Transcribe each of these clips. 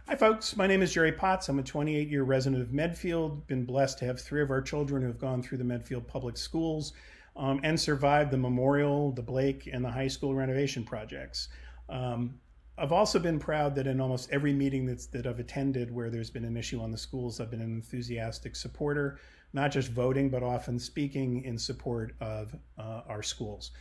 Hi, folks. My name is Jerry Potts. I'm a 28-year resident of Medfield. Been blessed to have three of our children who have gone through the Medfield public schools and survived the Memorial, the Blake, and the high school renovation projects. I've also been proud that in almost every meeting that I've attended where there's been an issue on the schools, I've been an enthusiastic supporter, not just voting, but often speaking in support of our schools.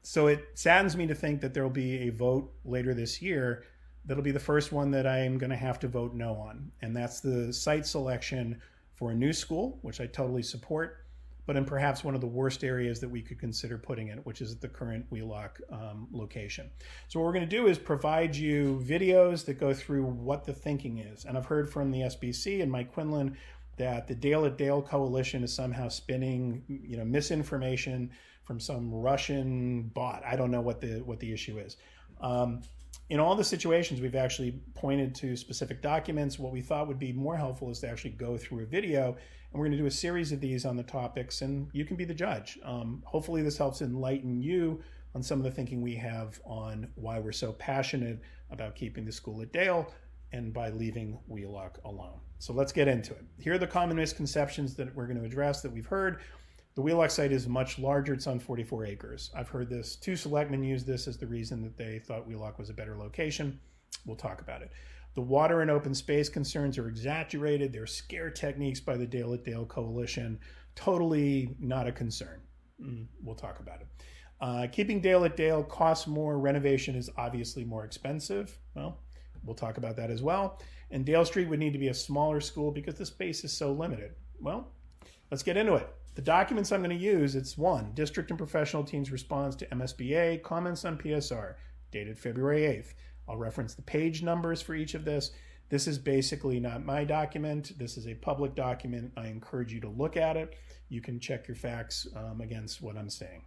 So it saddens me to think that there will be a vote later this year that'll be the first one that I am going to have to vote no on. And that's the site selection for a new school, which I totally support, but in perhaps one of the worst areas that we could consider putting it, which is at the current Wheelock location. So what we're going to do is provide you videos that go through what the thinking is. And I've heard from the SBC and Mike Quinlan that the Dale at Dale coalition is somehow spinning, misinformation from some Russian bot. I don't know what the issue is. In all the situations, we've actually pointed to specific documents. What we thought would be more helpful is to actually go through a video, and we're going to do a series of these on the topics, and you can be the judge. Hopefully this helps enlighten you on some of the thinking we have on why we're so passionate about keeping the school at Dale and by leaving Wheelock alone. So let's get into it. Here are the common misconceptions that we're going to address that we've heard. The Wheelock site is much larger. It's on 44 acres. I've heard this. Two selectmen use this as the reason that they thought Wheelock was a better location. We'll talk about it. The water and open space concerns are exaggerated. They're scare techniques by the Dale at Dale coalition. Totally not a concern. We'll talk about it. Keeping Dale at Dale costs more. Renovation is obviously more expensive. Well, we'll talk about that as well. And Dale Street would need to be a smaller school because the space is so limited. Well, let's get into it. The documents I'm going to use, it's one, district and professional teams response to MSBA, comments on PSR, dated February 8th. I'll reference the page numbers for each of this. This is basically not my document. This is a public document. I encourage you to look at it. You can check your facts against what I'm saying.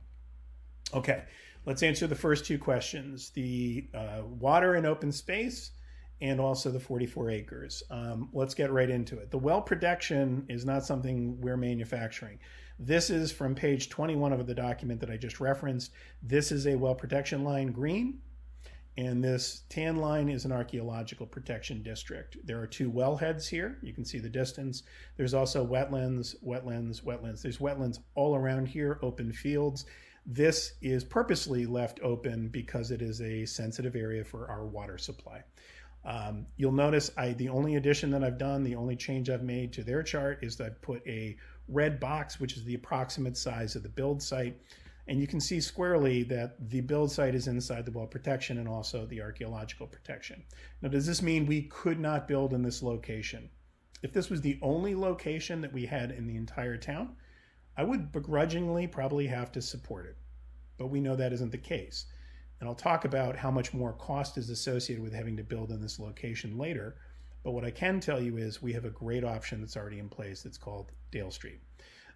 Okay, let's answer the first two questions. The water and open space, and also the 44 acres. Let's get right into it. The well protection is not something we're manufacturing. This is from page 21 of the document that I just referenced. This is a well protection line, green, and this tan line is an archaeological protection district. There are two wellheads here. You can see the distance. There's also wetlands, wetlands, wetlands. There's wetlands all around here, open fields. This is purposely left open because it is a sensitive area for our water supply. You'll notice the only addition that I've done, the only change I've made to their chart is that I've put a red box, which is the approximate size of the build site. And you can see squarely that the build site is inside the well protection and also the archaeological protection. Now, does this mean we could not build in this location? If this was the only location that we had in the entire town, I would begrudgingly probably have to support it. But we know that isn't the case. And I'll talk about how much more cost is associated with having to build in this location later. But what I can tell you is we have a great option that's already in place that's called Dale Street.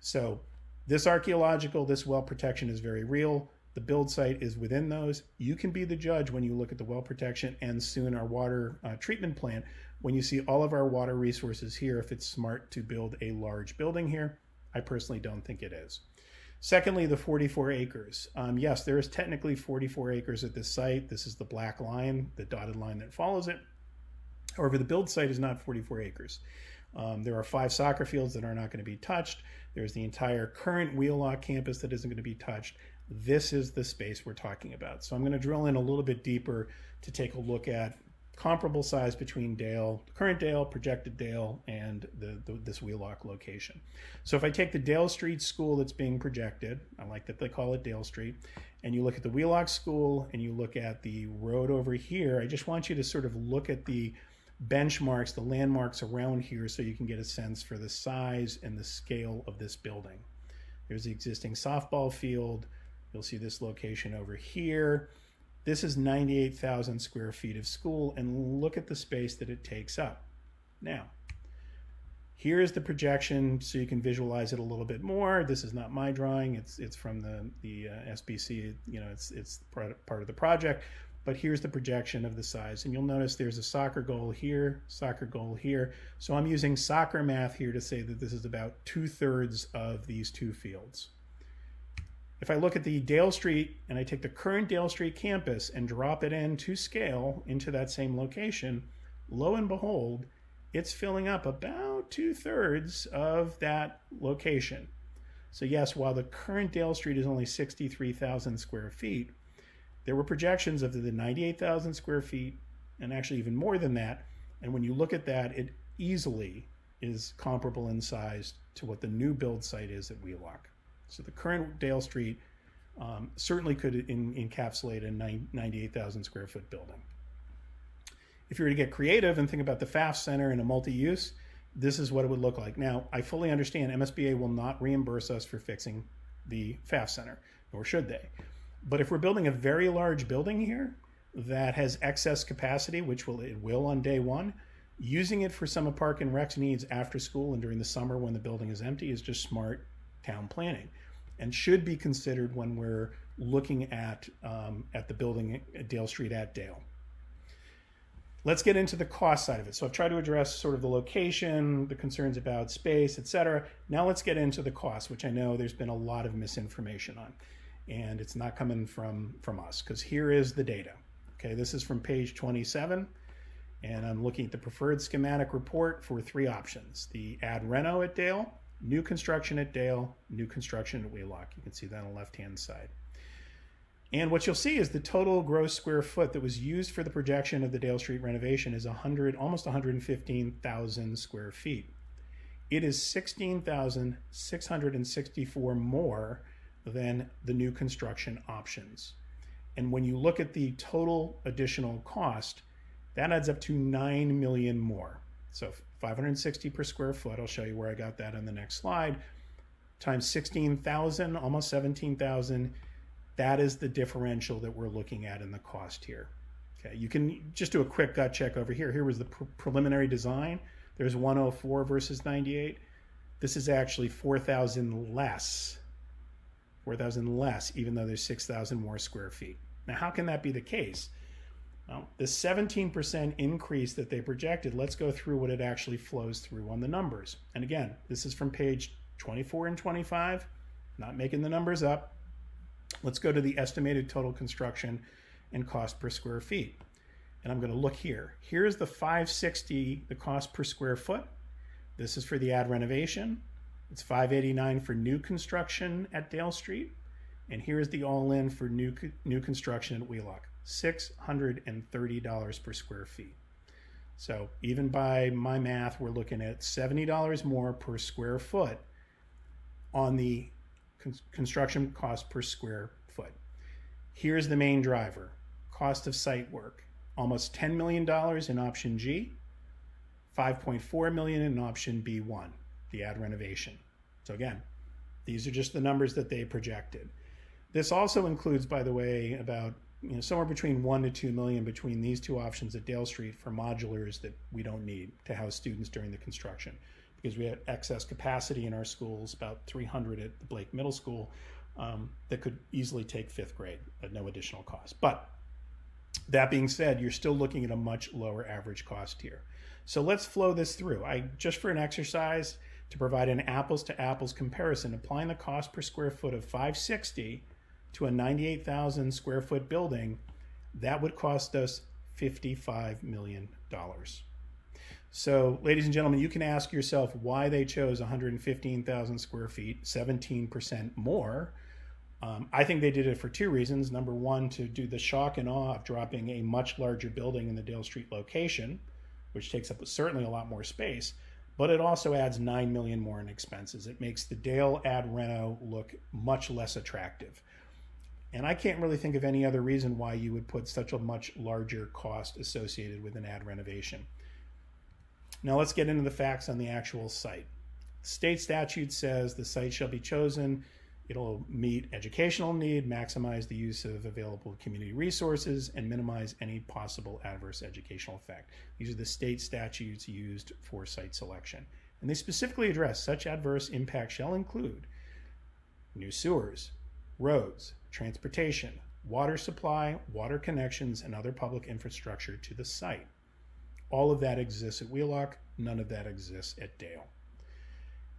So this archaeological, this well protection is very real. The build site is within those. You can be the judge when you look at the well protection and soon our water treatment plant. When you see all of our water resources here, if it's smart to build a large building here, I personally don't think it is. Secondly, the 44 acres. Yes, there is technically 44 acres at this site. This is the black line, the dotted line that follows it. However, the build site is not 44 acres. There are 5 soccer fields that are not going to be touched. There's the entire current Wheelock campus that isn't going to be touched. This is the space we're talking about. So I'm going to drill in a little bit deeper to take a look at comparable size between Dale, current Dale, projected Dale, and this Wheelock location. So if I take the Dale Street school that's being projected, I like that they call it Dale Street, and you look at the Wheelock school and you look at the road over here, I just want you to sort of look at the benchmarks, the landmarks around here so you can get a sense for the size and the scale of this building. There's the existing softball field. You'll see this location over here. This is 98,000 square feet of school, and look at the space that it takes up. Now, here is the projection so you can visualize it a little bit more. This is not my drawing. It's from the SBC. It's part of the project. But here's the projection of the size. And you'll notice there's a soccer goal here, soccer goal here. So I'm using soccer math here to say that this is about 2/3 of these two fields. If I look at the Dale Street and I take the current Dale Street campus and drop it in to scale into that same location, lo and behold, it's filling up about 2/3 of that location. So yes, while the current Dale Street is only 63,000 square feet, there were projections of the 98,000 square feet and actually even more than that. And when you look at that, it easily is comparable in size to what the new build site is at Wheelock. So the current Dale Street certainly could encapsulate a 98,000 square foot building. If you were to get creative and think about the FAFSA Center and a multi-use, this is what it would look like. Now, I fully understand MSBA will not reimburse us for fixing the FAFSA Center, nor should they. But if we're building a very large building here that has excess capacity, which it will on day one, using it for some of Park and Rec's needs after school and during the summer when the building is empty is just smart town planning and should be considered when we're looking at the building at Dale Street at Dale. Let's get into the cost side of it. So I've tried to address sort of the location, the concerns about space, etc. Now let's get into the cost, which I know there's been a lot of misinformation on. And it's not coming from us, because here is the data. Okay, this is from page 27. And I'm looking at the preferred schematic report for 3 options. The ad reno at Dale, new construction at Dale, new construction at Wheelock. You can see that on the left-hand side. And what you'll see is the total gross square foot that was used for the projection of the Dale Street renovation is almost 115,000 square feet. It is 16,664 more than the new construction options. And when you look at the total additional cost, that adds up to $9 million more. So $560 per square foot, I'll show you where I got that on the next slide, times 16,000, almost 17,000. That is the differential that we're looking at in the cost here. Okay, you can just do a quick gut check over here. Here was the preliminary design. There's 104 versus 98. This is actually 4,000 less. 4,000 less, even though there's 6,000 more square feet. Now, how can that be the case? Well, the 17% increase that they projected, let's go through what it actually flows through on the numbers. And again, this is from page 24 and 25, not making the numbers up. Let's go to the estimated total construction and cost per square feet. And I'm going to look here. Here's the 560, the cost per square foot. This is for the ad renovation. It's $589 for new construction at Dale Street. And here's the all-in for new construction at Wheelock, $630 per square feet. So even by my math, we're looking at $70 more per square foot on the construction cost per square foot. Here's the main driver, cost of site work, almost $10 million in option G, $5.4 million in option B1, the ad renovation. So again, these are just the numbers that they projected. This also includes, by the way, about somewhere between $1 to $2 million between these 2 options at Dale Street for modulars that we don't need to house students during the construction, because we have excess capacity in our schools, about 300 at the Blake Middle School, that could easily take 5th grade at no additional cost. But that being said, you're still looking at a much lower average cost here. So let's flow this through. Just for an exercise to provide an apples to apples comparison, applying the cost per square foot of $560 to a 98,000 square foot building, that would cost us $55 million. So, ladies and gentlemen, you can ask yourself why they chose 115,000 square feet, 17% more. I think they did it for 2 reasons. Number one, to do the shock and awe of dropping a much larger building in the Dale Street location, which takes up certainly a lot more space, but it also adds $9 million more in expenses. It makes the Dale ad reno look much less attractive. And I can't really think of any other reason why you would put such a much larger cost associated with an ad renovation. Now let's get into the facts on the actual site. State statute says the site shall be chosen. It'll meet educational need, maximize the use of available community resources, and minimize any possible adverse educational effect. These are the state statutes used for site selection. And they specifically address such adverse impact shall include new sewers, roads, transportation, water supply, water connections, and other public infrastructure to the site. All of that exists at Wheelock, none of that exists at Dale.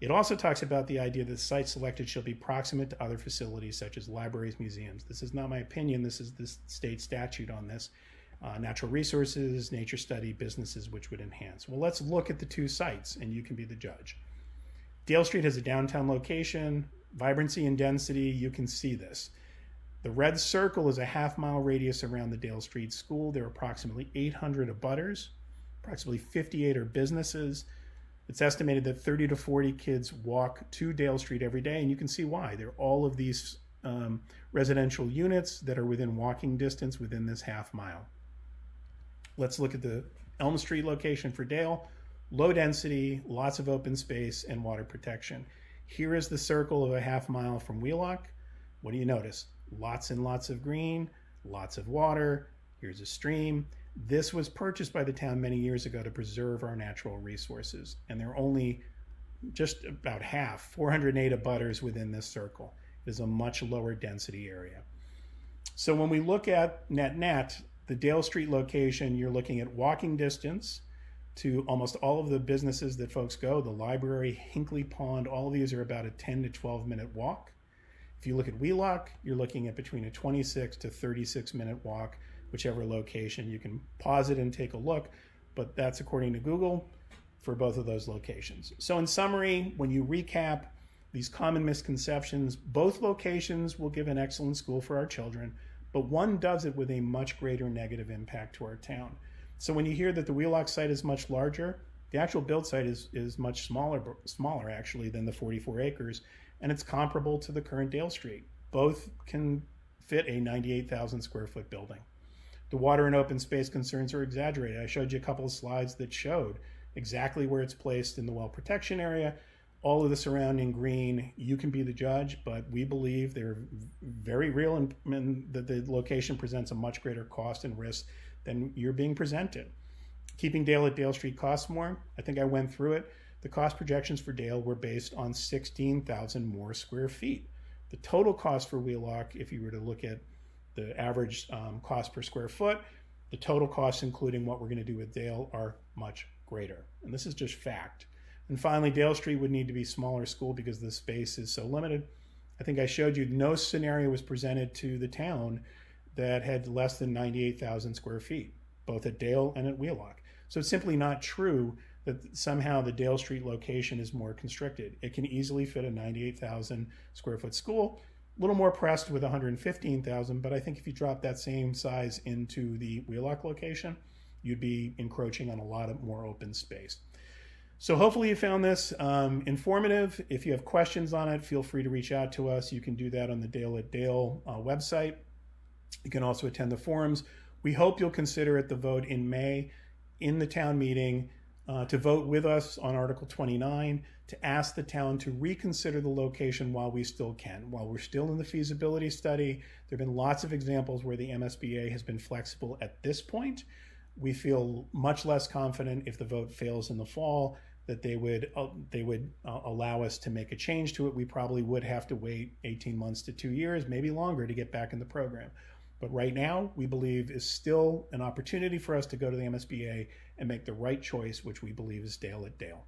It also talks about the idea that the site selected shall be proximate to other facilities such as libraries, museums. This is not my opinion, this is the state statute on this. natural resources, nature study, businesses, which would enhance. Well, let's look at the two sites and you can be the judge. Dale Street has a downtown location, vibrancy and density, you can see this. The red circle is a half-mile radius around the Dale Street School. There are approximately 800 abutters, approximately 58 are businesses. It's estimated that 30 to 40 kids walk to Dale Street every day, and you can see why. There are all of these residential units that are within walking distance within this half mile. Let's look at the Elm Street location for Dale. Low density, lots of open space, and water protection. Here is the circle of a half mile from Wheelock. What do you notice? Lots and lots of green, lots of water. Here's a stream. This was purchased by the town many years ago to preserve our natural resources. And there are only just about half, 408 abutters within this circle. It is a much lower density area. So when we look at net, the Dale Street location, you're looking at walking distance to almost all of the businesses that folks go, the library, Hinkley Pond, all of these are about a 10 to 12 minute walk. If you look at Wheelock, you're looking at between a 26 to 36 minute walk, whichever location. You can pause it and take a look, but that's according to Google for both of those locations. So in summary, when you recap these common misconceptions, both locations will give an excellent school for our children, but one does it with a much greater negative impact to our town. So when you hear that the Wheelock site is much larger, the actual build site is much smaller actually than the 44 acres, and it's comparable to the current Dale Street. Both can fit a 98,000 square foot building. The water and open space concerns are exaggerated. I showed you a couple of slides that showed exactly where it's placed in the well protection area, all of the surrounding green. You can be the judge, but we believe they're very real and that the location presents a much greater cost and risk than you're being presented. Keeping Dale at Dale Street costs more. I think I went through it. The cost projections for Dale were based on 16,000 more square feet. The total cost for Wheelock, if you were to look at the average cost per square foot, the total costs, including what we're going to do with Dale, are much greater. And this is just fact. And finally, Dale Street would need to be a smaller school because the space is so limited. I think I showed you no scenario was presented to the town that had less than 98,000 square feet, both at Dale and at Wheelock. So it's simply not true that somehow the Dale Street location is more constricted. It can easily fit a 98,000 square foot school, a little more pressed with 115,000, but I think if you drop that same size into the Wheelock location, you'd be encroaching on a lot of more open space. So hopefully you found this informative. If you have questions on it, feel free to reach out to us. You can do that on the Dale at Dale website. You can also attend the forums. We hope you'll consider at the vote in May in the town meeting to vote with us on Article 29 to ask the town to reconsider the location while we still can. While we're still in the feasibility study, there have been lots of examples where the MSBA has been flexible at this point. We feel much less confident if the vote fails in the fall that they would allow us to make a change to it. We probably would have to wait 18 months to 2 years, maybe longer, to get back in the program. But right now, we believe is still an opportunity for us to go to the MSBA and make the right choice, which we believe is Dale at Dale.